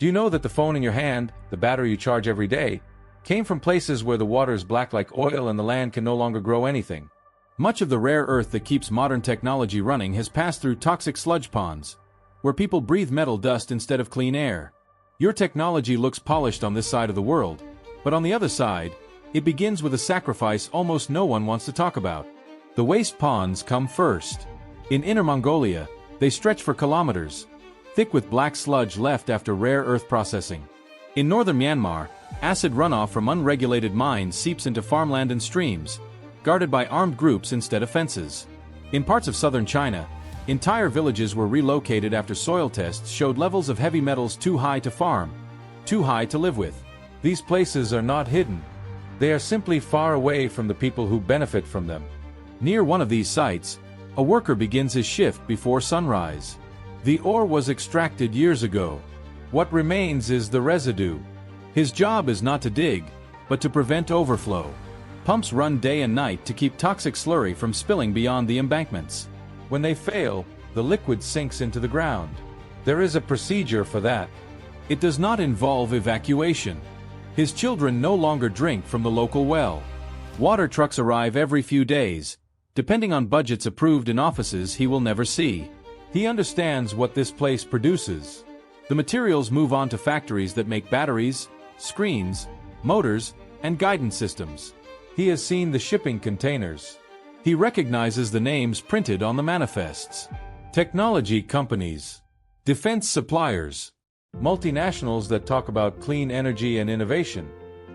Do you know that the phone in your hand, the battery you charge every day, came from places where the water is black like oil and the land can no longer grow anything? Much of the rare earth that keeps modern technology running has passed through toxic sludge ponds, where people breathe metal dust instead of clean air. Your technology looks polished on this side of the world, but on the other side, it begins with a sacrifice almost no one wants to talk about. The waste ponds come first. In Inner Mongolia, they stretch for kilometers, thick with black sludge left after rare earth processing. In northern Myanmar, acid runoff from unregulated mines seeps into farmland and streams, guarded by armed groups instead of fences. In parts of southern China, entire villages were relocated after soil tests showed levels of heavy metals too high to farm, too high to live with. These places are not hidden. They are simply far away from the people who benefit from them. Near one of these sites, a worker begins his shift before sunrise. The ore was extracted years ago. What remains is the residue. His job is not to dig, but to prevent overflow. Pumps run day and night to keep toxic slurry from spilling beyond the embankments. When they fail, the liquid sinks into the ground. There is a procedure for that. It does not involve evacuation. His children no longer drink from the local well. Water trucks arrive every few days, depending on budgets approved in offices he will never see. He understands what this place produces. The materials move on to factories that make batteries, screens, motors, and guidance systems. He has seen the shipping containers. He recognizes the names printed on the manifests. Technology companies, defense suppliers, multinationals that talk about clean energy and innovation.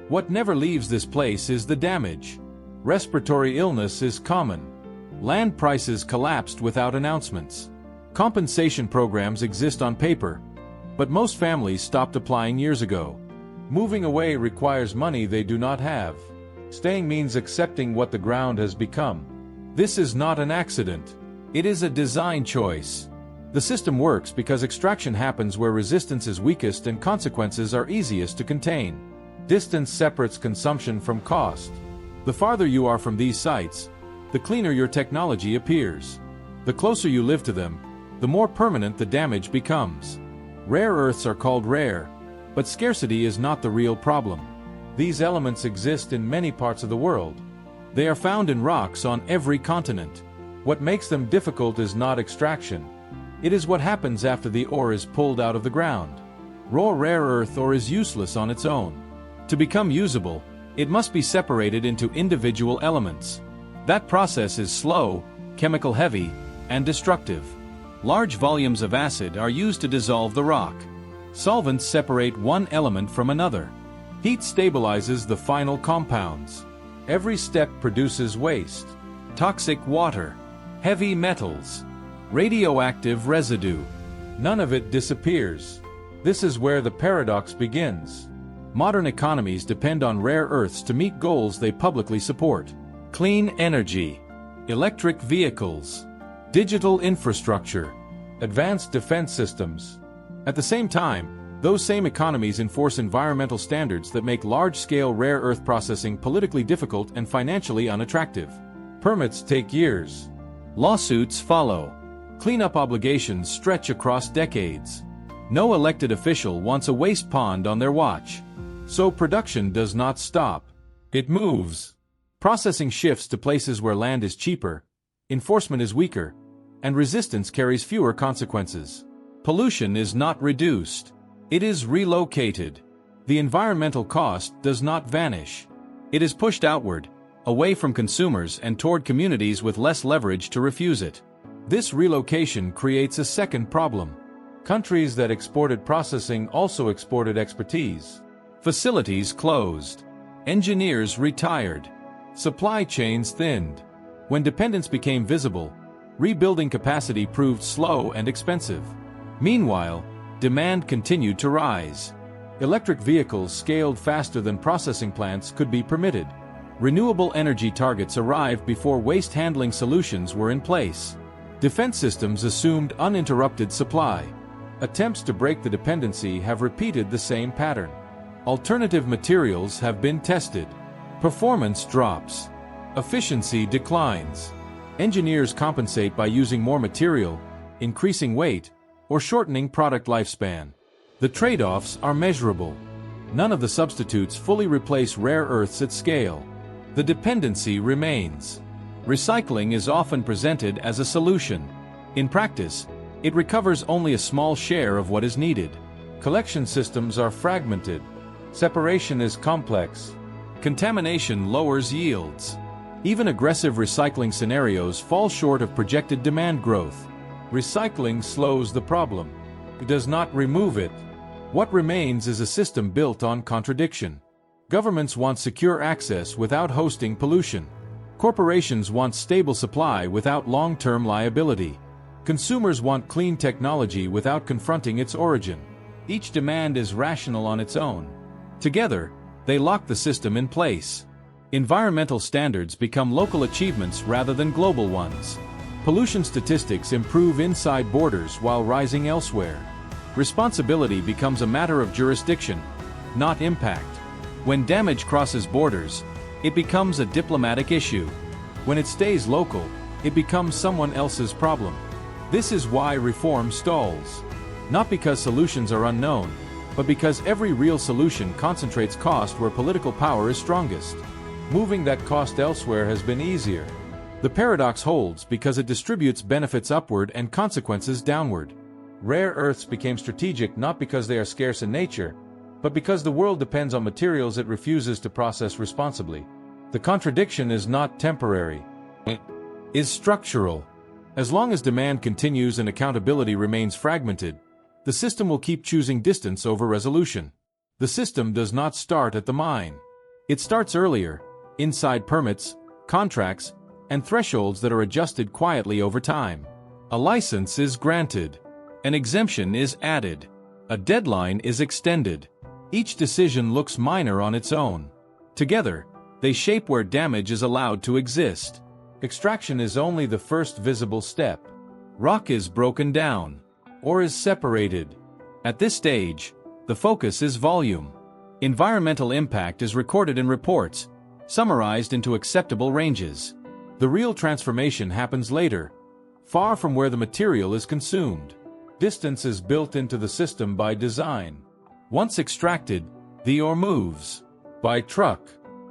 What never leaves this place is the damage. Respiratory illness is common. Land prices collapsed without announcements. Compensation programs exist on paper, but most families stopped applying years ago. Moving away requires money they do not have. Staying means accepting what the ground has become. This is not an accident. It is a design choice. The system works because extraction happens where resistance is weakest and consequences are easiest to contain. Distance separates consumption from cost. The farther you are from these sites, the cleaner your technology appears. The closer you live to them, the more permanent the damage becomes. Rare earths are called rare, but scarcity is not the real problem. These elements exist in many parts of the world. They are found in rocks on every continent. What makes them difficult is not extraction. It is what happens after the ore is pulled out of the ground. Raw rare earth ore is useless on its own. To become usable, it must be separated into individual elements. That process is slow, chemical-heavy, and destructive. Large volumes of acid are used to dissolve the rock. Solvents separate one element from another. Heat stabilizes the final compounds. Every step produces waste, toxic water, heavy metals, radioactive residue. None of it disappears. This is where the paradox begins. Modern economies depend on rare earths to meet goals they publicly support. Clean energy, electric vehicles, digital infrastructure, advanced defense systems. At the same time, those same economies enforce environmental standards that make large-scale rare earth processing politically difficult and financially unattractive. Permits take years. Lawsuits follow. Cleanup obligations stretch across decades. No elected official wants a waste pond on their watch. So production does not stop. It moves. Processing shifts to places where land is cheaper, enforcement is weaker, and resistance carries fewer consequences. Pollution is not reduced. It is relocated. The environmental cost does not vanish. It is pushed outward, away from consumers and toward communities with less leverage to refuse it. This relocation creates a second problem. Countries that exported processing also exported expertise. Facilities closed. Engineers retired. Supply chains thinned. When dependence became visible, rebuilding capacity proved slow and expensive. Meanwhile, demand continued to rise. Electric vehicles scaled faster than processing plants could be permitted. Renewable energy targets arrived before waste handling solutions were in place. Defense systems assumed uninterrupted supply. Attempts to break the dependency have repeated the same pattern. Alternative materials have been tested. Performance drops. Efficiency declines. Engineers compensate by using more material, increasing weight, or shortening product lifespan. The trade-offs are measurable. None of the substitutes fully replace rare earths at scale. The dependency remains. Recycling is often presented as a solution. In practice, it recovers only a small share of what is needed. Collection systems are fragmented. Separation is complex. Contamination lowers yields. Even aggressive recycling scenarios fall short of projected demand growth. Recycling slows the problem. It does not remove it. What remains is a system built on contradiction. Governments want secure access without hosting pollution. Corporations want stable supply without long-term liability. Consumers want clean technology without confronting its origin. Each demand is rational on its own. Together, they lock the system in place. Environmental standards become local achievements rather than global ones. Pollution statistics improve inside borders while rising elsewhere. Responsibility becomes a matter of jurisdiction, not impact. When damage crosses borders, it becomes a diplomatic issue. When it stays local, it becomes someone else's problem. This is why reform stalls. Not because solutions are unknown, but because every real solution concentrates cost where political power is strongest. Moving that cost elsewhere has been easier. The paradox holds because it distributes benefits upward and consequences downward. Rare earths became strategic not because they are scarce in nature, but because the world depends on materials it refuses to process responsibly. The contradiction is not temporary. It is structural. As long as demand continues and accountability remains fragmented, the system will keep choosing distance over resolution. The system does not start at the mine. It starts earlier, inside permits, contracts, and thresholds that are adjusted quietly over time. A license is granted. An exemption is added. A deadline is extended. Each decision looks minor on its own. Together, they shape where damage is allowed to exist. Extraction is only the first visible step. Rock is broken down, or is separated. At this stage, the focus is volume. Environmental impact is recorded in reports, summarized into acceptable ranges. The real transformation happens later, far from where the material is consumed. Distance is built into the system by design. Once extracted, the ore moves. By truck.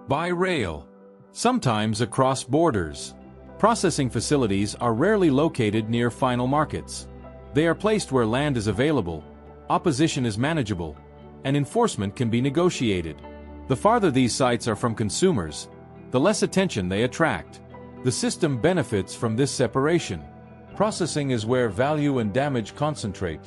By rail. Sometimes across borders. Processing facilities are rarely located near final markets. They are placed where land is available, opposition is manageable, and enforcement can be negotiated. The farther these sites are from consumers, the less attention they attract. The system benefits from this separation. Processing is where value and damage concentrate.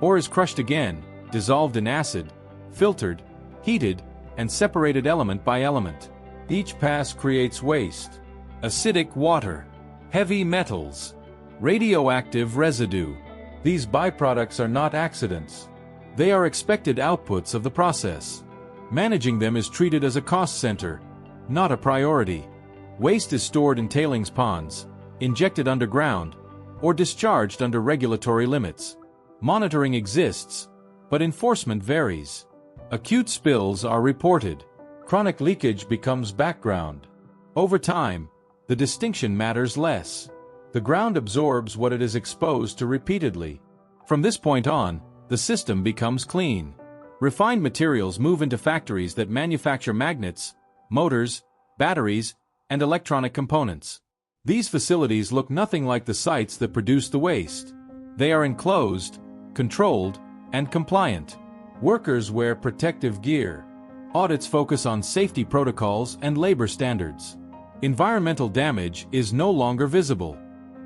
Ore is crushed again, dissolved in acid, filtered, heated, and separated element by element. Each pass creates waste. Acidic water, heavy metals, radioactive residue. These byproducts are not accidents. They are expected outputs of the process. Managing them is treated as a cost center, not a priority. Waste is stored in tailings ponds, injected underground, or discharged under regulatory limits. Monitoring exists, but enforcement varies. Acute spills are reported. Chronic leakage becomes background. Over time, the distinction matters less. The ground absorbs what it is exposed to repeatedly. From this point on, the system becomes clean. Refined materials move into factories that manufacture magnets, motors, batteries, and electronic components. These facilities look nothing like the sites that produce the waste. They are enclosed, controlled, and compliant. Workers wear protective gear. Audits focus on safety protocols and labor standards. Environmental damage is no longer visible.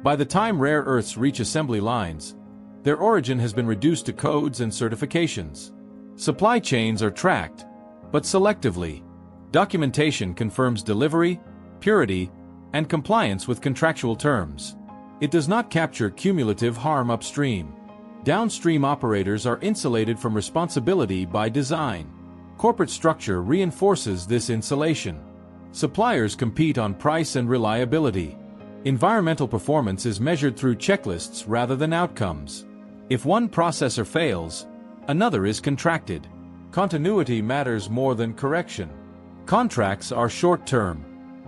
By the time rare earths reach assembly lines, their origin has been reduced to codes and certifications. Supply chains are tracked, but selectively. Documentation confirms delivery, purity, and compliance with contractual terms. It does not capture cumulative harm upstream. Downstream operators are insulated from responsibility by design. Corporate structure reinforces this insulation. Suppliers compete on price and reliability. Environmental performance is measured through checklists rather than outcomes. If one processor fails, another is contracted. Continuity matters more than correction. Contracts are short-term.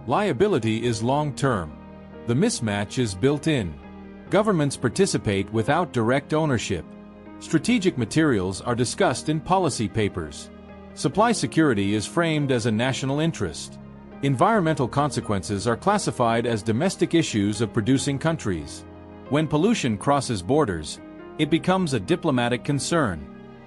Liability is long-term. The mismatch is built in. Governments participate without direct ownership. Strategic materials are discussed in policy papers. Supply security is framed as a national interest. Environmental consequences are classified as domestic issues of producing countries. When pollution crosses borders, it becomes a diplomatic concern.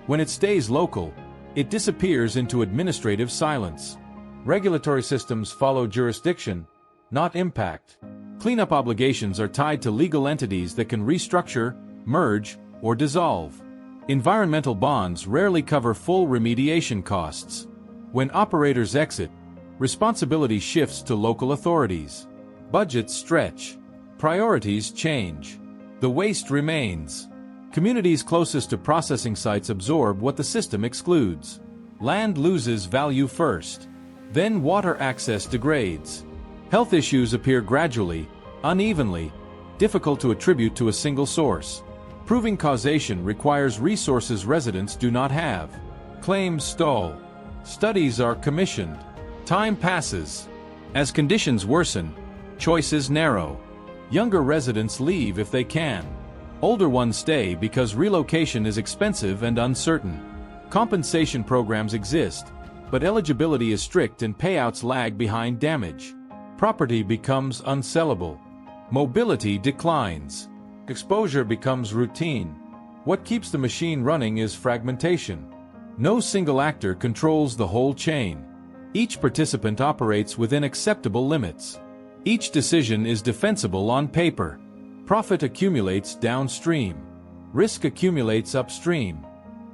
When it stays local, it disappears into administrative silence. Regulatory systems follow jurisdiction, not impact. Cleanup obligations are tied to legal entities that can restructure, merge, or dissolve. Environmental bonds rarely cover full remediation costs. When operators exit, responsibility shifts to local authorities. Budgets stretch. Priorities change. The waste remains. Communities closest to processing sites absorb what the system excludes. Land loses value first. Then water access degrades. Health issues appear gradually, unevenly, difficult to attribute to a single source. Proving causation requires resources residents do not have. Claims stall. Studies are commissioned. Time passes. As conditions worsen, choices narrow. Younger residents leave if they can. Older ones stay because relocation is expensive and uncertain. Compensation programs exist, but eligibility is strict and payouts lag behind damage. Property becomes unsellable. Mobility declines. Exposure becomes routine. What keeps the machine running is fragmentation. No single actor controls the whole chain. Each participant operates within acceptable limits. Each decision is defensible on paper. Profit accumulates downstream. Risk accumulates upstream.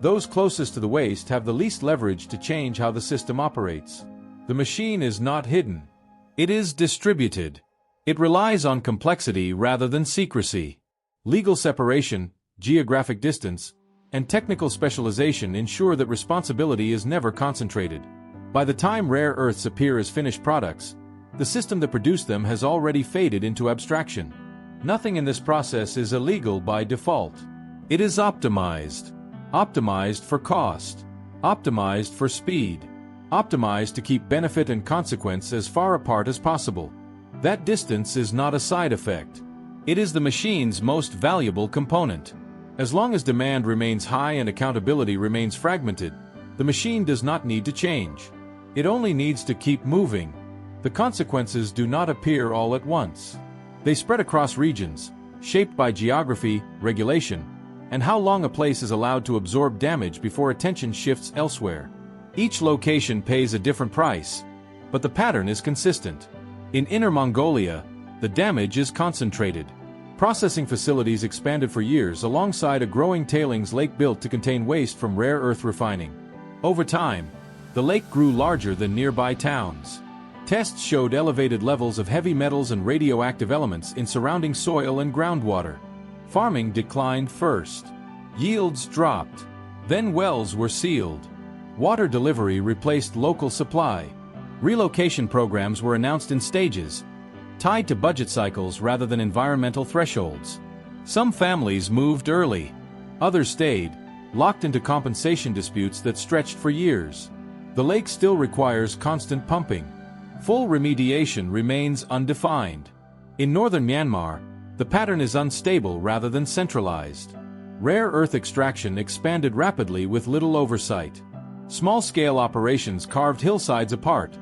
Those closest to the waste have the least leverage to change how the system operates. The machine is not hidden. It is distributed. It relies on complexity rather than secrecy. Legal separation, geographic distance, and technical specialization ensure that responsibility is never concentrated. By the time rare earths appear as finished products, the system that produced them has already faded into abstraction. Nothing in this process is illegal by default. It is optimized. Optimized for cost. Optimized for speed. Optimized to keep benefit and consequence as far apart as possible. That distance is not a side effect. It is the machine's most valuable component. As long as demand remains high and accountability remains fragmented, the machine does not need to change. It only needs to keep moving. The consequences do not appear all at once. They spread across regions, shaped by geography, regulation, and how long a place is allowed to absorb damage before attention shifts elsewhere. Each location pays a different price, but the pattern is consistent. In Inner Mongolia, the damage is concentrated. Processing facilities expanded for years alongside a growing tailings lake built to contain waste from rare earth refining. Over time, the lake grew larger than nearby towns. Tests showed elevated levels of heavy metals and radioactive elements in surrounding soil and groundwater. Farming declined first. Yields dropped. Then wells were sealed. Water delivery replaced local supply. Relocation programs were announced in stages, tied to budget cycles rather than environmental thresholds. Some families moved early. Others stayed, locked into compensation disputes that stretched for years. The lake still requires constant pumping. Full remediation remains undefined. In northern Myanmar, the pattern is unstable rather than centralized. Rare earth extraction expanded rapidly with little oversight. Small-scale operations carved hillsides apart,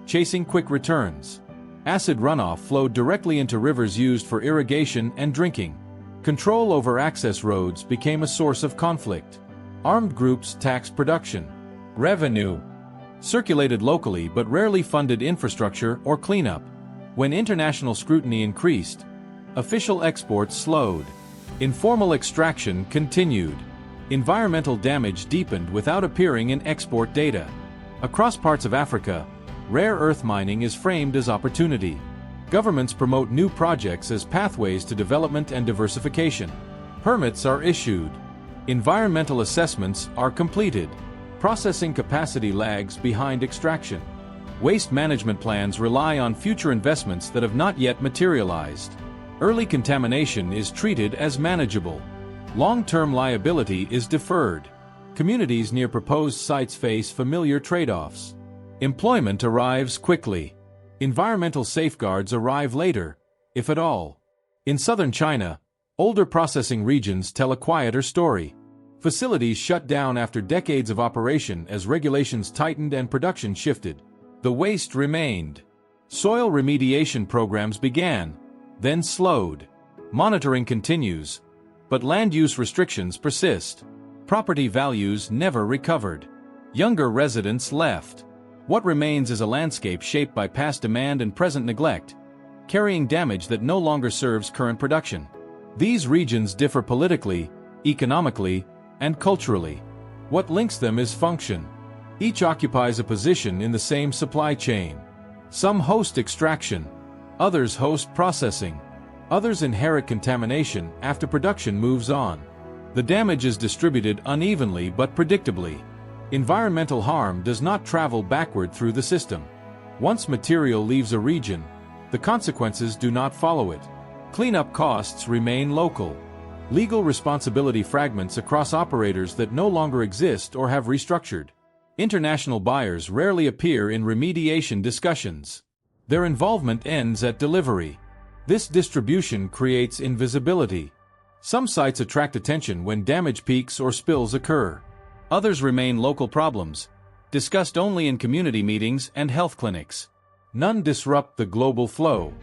chasing quick returns. Acid runoff flowed directly into rivers used for irrigation and drinking. Control over access roads became a source of conflict. Armed groups taxed production. Revenue circulated locally but rarely funded infrastructure or cleanup. When international scrutiny increased, official exports slowed. Informal extraction continued. Environmental damage deepened without appearing in export data. Across parts of Africa, rare earth mining is framed as opportunity. Governments promote new projects as pathways to development and diversification. Permits are issued. Environmental assessments are completed. Processing capacity lags behind extraction. Waste management plans rely on future investments that have not yet materialized. Early contamination is treated as manageable. Long-term liability is deferred. Communities near proposed sites face familiar trade-offs. Employment arrives quickly. Environmental safeguards arrive later, if at all. In southern China, older processing regions tell a quieter story. Facilities shut down after decades of operation as regulations tightened and production shifted. The waste remained. Soil remediation programs began, then slowed. Monitoring continues, but land use restrictions persist. Property values never recovered. Younger residents left. What remains is a landscape shaped by past demand and present neglect, carrying damage that no longer serves current production. These regions differ politically, economically, and culturally. What links them is function. Each occupies a position in the same supply chain. Some host extraction, others host processing, others inherit contamination after production moves on. The damage is distributed unevenly but predictably. Environmental harm does not travel backward through the system. Once material leaves a region, the consequences do not follow it. Cleanup costs remain local. Legal responsibility fragments across operators that no longer exist or have restructured. International buyers rarely appear in remediation discussions. Their involvement ends at delivery. This distribution creates invisibility. Some sites attract attention when damage peaks or spills occur. Others remain local problems, discussed only in community meetings and health clinics. None disrupt the global flow.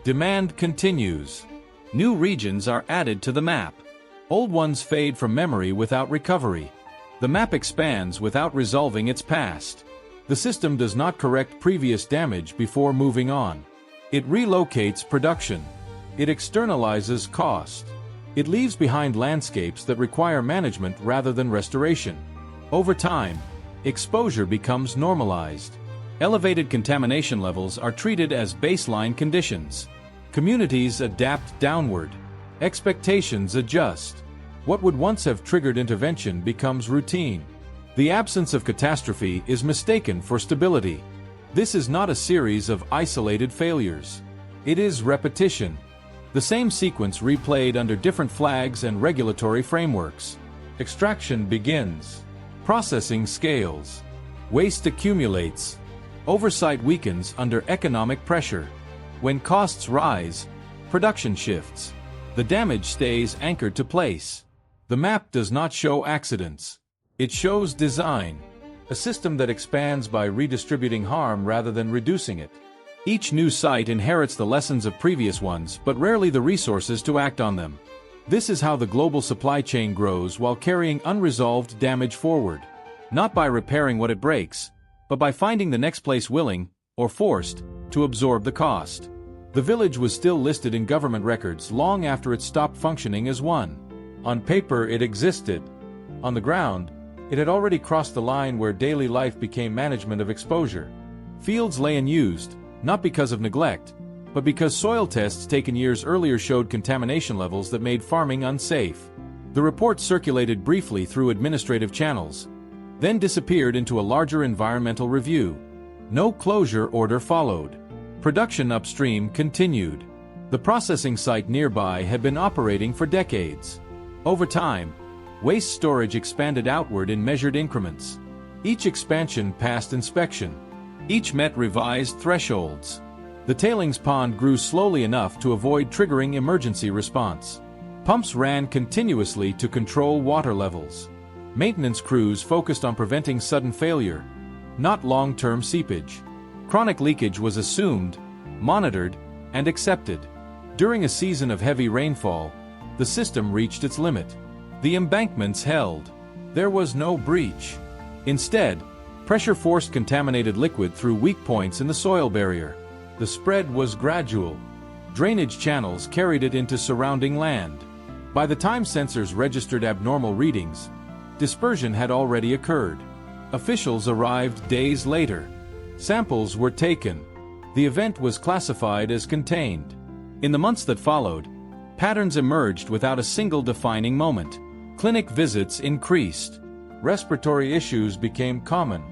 Demand continues. New regions are added to the map. Old ones fade from memory without recovery. The map expands without resolving its past. The system does not correct previous damage before moving on. It relocates production. It externalizes cost. It leaves behind landscapes that require management rather than restoration. Over time, exposure becomes normalized. Elevated contamination levels are treated as baseline conditions. Communities adapt downward. Expectations adjust. What would once have triggered intervention becomes routine. The absence of catastrophe is mistaken for stability. This is not a series of isolated failures. It is repetition. The same sequence replayed under different flags and regulatory frameworks. Extraction begins. Processing scales. Waste accumulates. Oversight weakens under economic pressure. When costs rise, production shifts. The damage stays anchored to place. The map does not show accidents. It shows design, a system that expands by redistributing harm rather than reducing it. Each new site inherits the lessons of previous ones, but rarely the resources to act on them. This is how the global supply chain grows while carrying unresolved damage forward. Not by repairing what it breaks, but by finding the next place willing, or forced, to absorb the cost. The village was still listed in government records long after it stopped functioning as one. On paper it existed. On the ground, it had already crossed the line where daily life became management of exposure. Fields lay unused, not because of neglect, but because soil tests taken years earlier showed contamination levels that made farming unsafe. The report circulated briefly through administrative channels, then disappeared into a larger environmental review. No closure order followed. Production upstream continued. The processing site nearby had been operating for decades. Over time, waste storage expanded outward in measured increments. Each expansion passed inspection. Each met revised thresholds. The tailings pond grew slowly enough to avoid triggering emergency response. Pumps ran continuously to control water levels. Maintenance crews focused on preventing sudden failure, not long-term seepage. Chronic leakage was assumed, monitored, and accepted. During a season of heavy rainfall, the system reached its limit. The embankments held. There was no breach. Instead, pressure forced contaminated liquid through weak points in the soil barrier. The spread was gradual. Drainage channels carried it into surrounding land. By the time sensors registered abnormal readings, dispersion had already occurred. Officials arrived days later. Samples were taken. The event was classified as contained. In the months that followed, patterns emerged without a single defining moment. Clinic visits increased. Respiratory issues became common.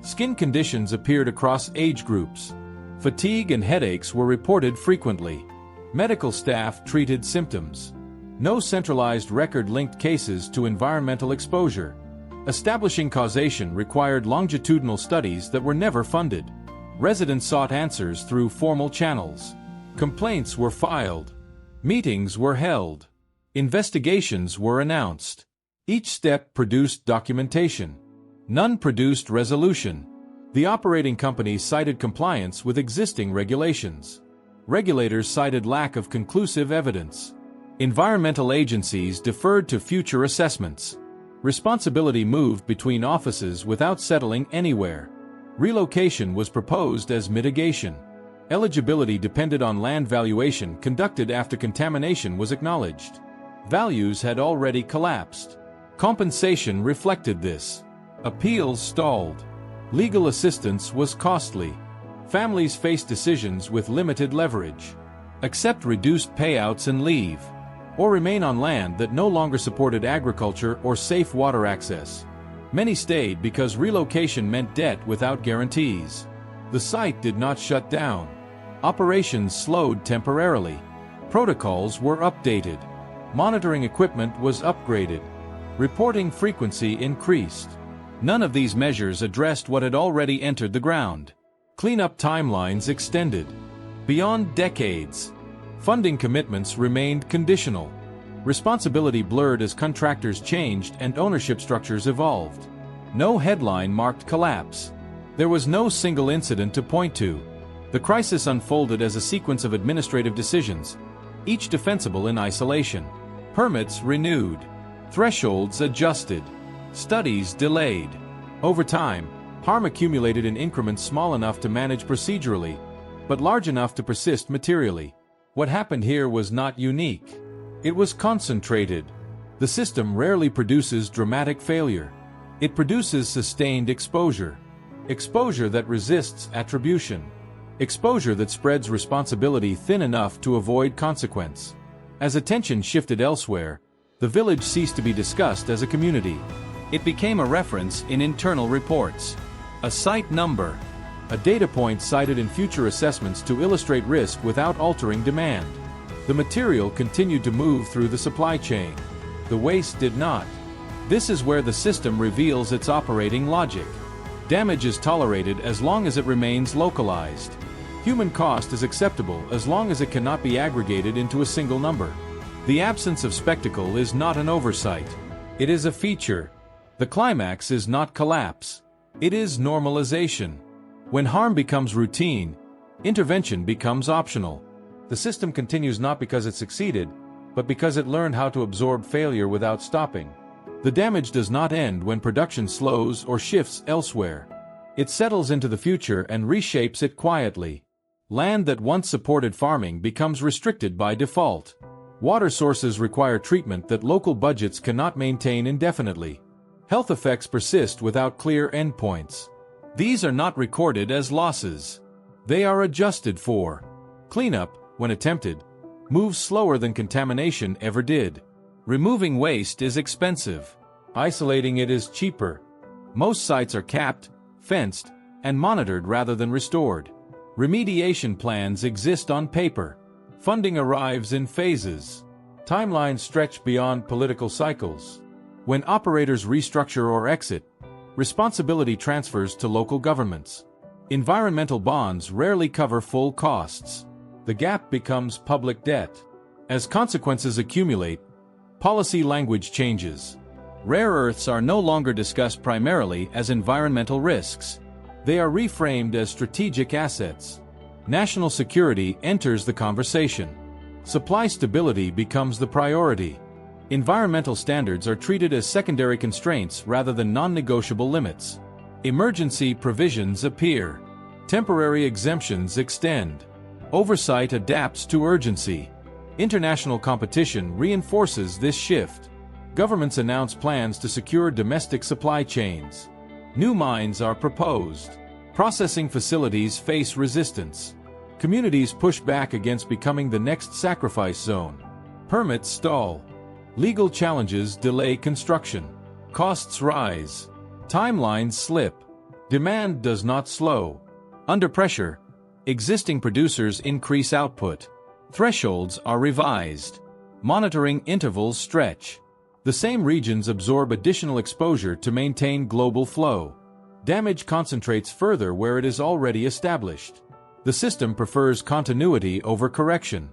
Skin conditions appeared across age groups. Fatigue and headaches were reported frequently. Medical staff treated symptoms. No centralized record linked cases to environmental exposure. Establishing causation required longitudinal studies that were never funded. Residents sought answers through formal channels. Complaints were filed. Meetings were held. Investigations were announced. Each step produced documentation. None produced resolution. The operating company cited compliance with existing regulations. Regulators cited lack of conclusive evidence. Environmental agencies deferred to future assessments. Responsibility moved between offices without settling anywhere. Relocation was proposed as mitigation. Eligibility depended on land valuation conducted after contamination was acknowledged. Values had already collapsed. Compensation reflected this. Appeals stalled. Legal assistance was costly. Families faced decisions with limited leverage. Accept reduced payouts and leave. Or remain on land that no longer supported agriculture or safe water access. Many stayed because relocation meant debt without guarantees. The site did not shut down. Operations slowed temporarily. Protocols were updated. Monitoring equipment was upgraded. Reporting frequency increased. None of these measures addressed what had already entered the ground. Cleanup timelines extended. Beyond decades. Funding commitments remained conditional. Responsibility blurred as contractors changed and ownership structures evolved. No headline marked collapse. There was no single incident to point to. The crisis unfolded as a sequence of administrative decisions, each defensible in isolation. Permits renewed. Thresholds adjusted. Studies delayed. Over time, harm accumulated in increments small enough to manage procedurally, but large enough to persist materially. What happened here was not unique. It was concentrated. The system rarely produces dramatic failure. It produces sustained exposure. Exposure that resists attribution. Exposure that spreads responsibility thin enough to avoid consequence. As attention shifted elsewhere, the village ceased to be discussed as a community. It became a reference in internal reports. A site number. A data point cited in future assessments to illustrate risk without altering demand. The material continued to move through the supply chain. The waste did not. This is where the system reveals its operating logic. Damage is tolerated as long as it remains localized. Human cost is acceptable as long as it cannot be aggregated into a single number. The absence of spectacle is not an oversight. It is a feature. The climax is not collapse. It is normalization. When harm becomes routine, intervention becomes optional. The system continues not because it succeeded, but because it learned how to absorb failure without stopping. The damage does not end when production slows or shifts elsewhere. It settles into the future and reshapes it quietly. Land that once supported farming becomes restricted by default. Water sources require treatment that local budgets cannot maintain indefinitely. Health effects persist without clear endpoints. These are not recorded as losses. They are adjusted for. Cleanup, when attempted, moves slower than contamination ever did. Removing waste is expensive. Isolating it is cheaper. Most sites are capped, fenced, and monitored rather than restored. Remediation plans exist on paper. Funding arrives in phases. Timelines stretch beyond political cycles. When operators restructure or exit, responsibility transfers to local governments. Environmental bonds rarely cover full costs. The gap becomes public debt. As consequences accumulate, policy language changes. Rare earths are no longer discussed primarily as environmental risks. They are reframed as strategic assets. National security enters the conversation. Supply stability becomes the priority. Environmental standards are treated as secondary constraints rather than non-negotiable limits. Emergency provisions appear. Temporary exemptions extend. Oversight adapts to urgency. International competition reinforces this shift. Governments announce plans to secure domestic supply chains. New mines are proposed. Processing facilities face resistance. Communities push back against becoming the next sacrifice zone. Permits stall. Legal challenges delay construction. Costs rise. Timelines slip. Demand does not slow. Under pressure, existing producers increase output. Thresholds are revised. Monitoring intervals stretch. The same regions absorb additional exposure to maintain global flow. Damage concentrates further where it is already established. The system prefers continuity over correction.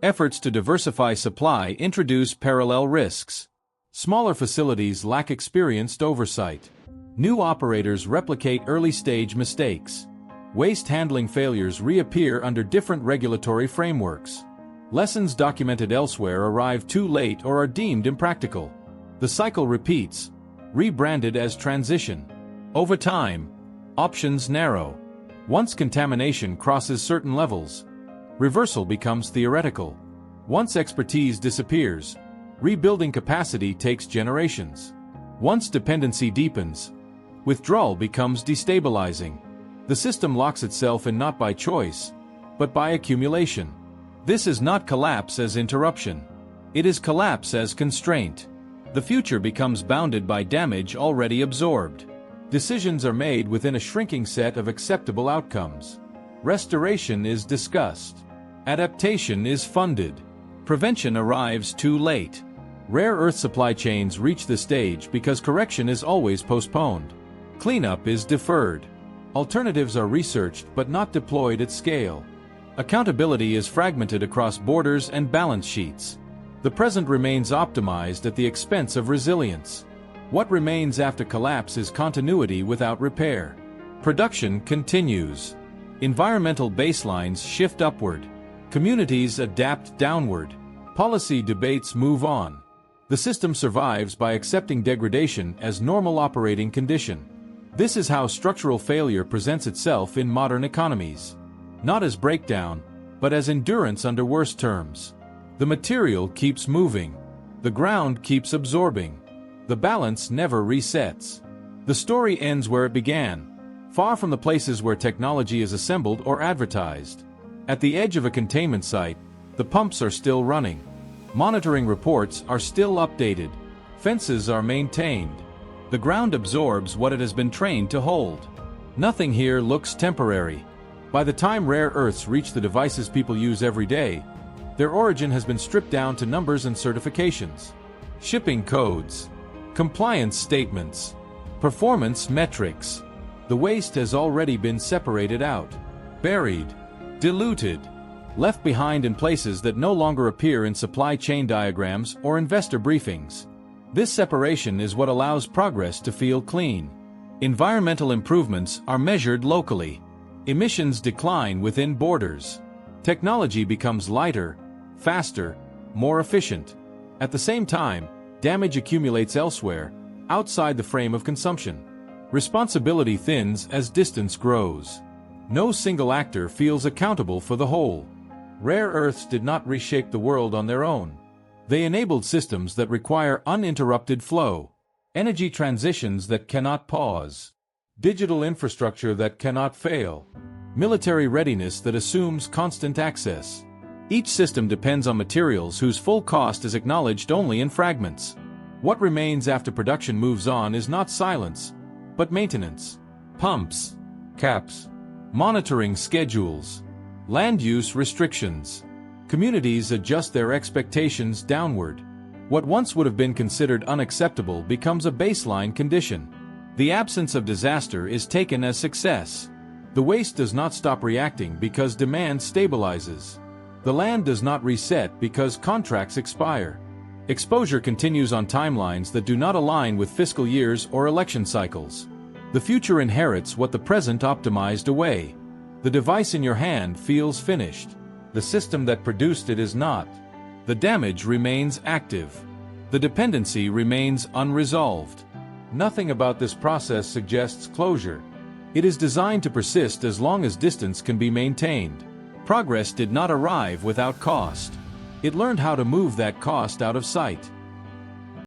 Efforts to diversify supply introduce parallel risks. Smaller facilities lack experienced oversight. New operators replicate early-stage mistakes. Waste handling failures reappear under different regulatory frameworks. Lessons documented elsewhere arrive too late or are deemed impractical. The cycle repeats, rebranded as transition. Over time, options narrow. Once contamination crosses certain levels, reversal becomes theoretical. Once expertise disappears, rebuilding capacity takes generations. Once dependency deepens, withdrawal becomes destabilizing. The system locks itself in not by choice, but by accumulation. This is not collapse as interruption. It is collapse as constraint. The future becomes bounded by damage already absorbed. Decisions are made within a shrinking set of acceptable outcomes. Restoration is discussed. Adaptation is funded. Prevention arrives too late. Rare earth supply chains reach the stage because correction is always postponed. Cleanup is deferred. Alternatives are researched but not deployed at scale. Accountability is fragmented across borders and balance sheets. The present remains optimized at the expense of resilience. What remains after collapse is continuity without repair. Production continues. Environmental baselines shift upward. Communities adapt downward. Policy debates move on. The system survives by accepting degradation as normal operating condition. This is how structural failure presents itself in modern economies. Not as breakdown, but as endurance under worse terms. The material keeps moving. The ground keeps absorbing. The balance never resets. The story ends where it began, far from the places where technology is assembled or advertised. At the edge of a containment site, the pumps are still running. Monitoring reports are still updated. Fences are maintained. The ground absorbs what it has been trained to hold. Nothing here looks temporary. By the time rare earths reach the devices people use every day, their origin has been stripped down to numbers and certifications. Shipping codes, compliance statements, performance metrics. The waste has already been separated out, buried, diluted, left behind in places that no longer appear in supply chain diagrams or investor briefings. This separation is what allows progress to feel clean. Environmental improvements are measured locally. Emissions decline within borders. Technology becomes lighter, faster, more efficient. At the same time, damage accumulates elsewhere, outside the frame of consumption. Responsibility thins as distance grows. No single actor feels accountable for the whole. Rare earths did not reshape the world on their own. They enabled systems that require uninterrupted flow, energy transitions that cannot pause, digital infrastructure that cannot fail, military readiness that assumes constant access. Each system depends on materials whose full cost is acknowledged only in fragments. What remains after production moves on is not silence, but maintenance. Pumps, caps, monitoring schedules, land use restrictions. Communities adjust their expectations downward. What once would have been considered unacceptable becomes a baseline condition. The absence of disaster is taken as success. The waste does not stop reacting because demand stabilizes. The land does not reset because contracts expire. Exposure continues on timelines that do not align with fiscal years or election cycles. The future inherits what the present optimized away. The device in your hand feels finished. The system that produced it is not. The damage remains active. The dependency remains unresolved. Nothing about this process suggests closure. It is designed to persist as long as distance can be maintained. Progress did not arrive without cost. It learned how to move that cost out of sight.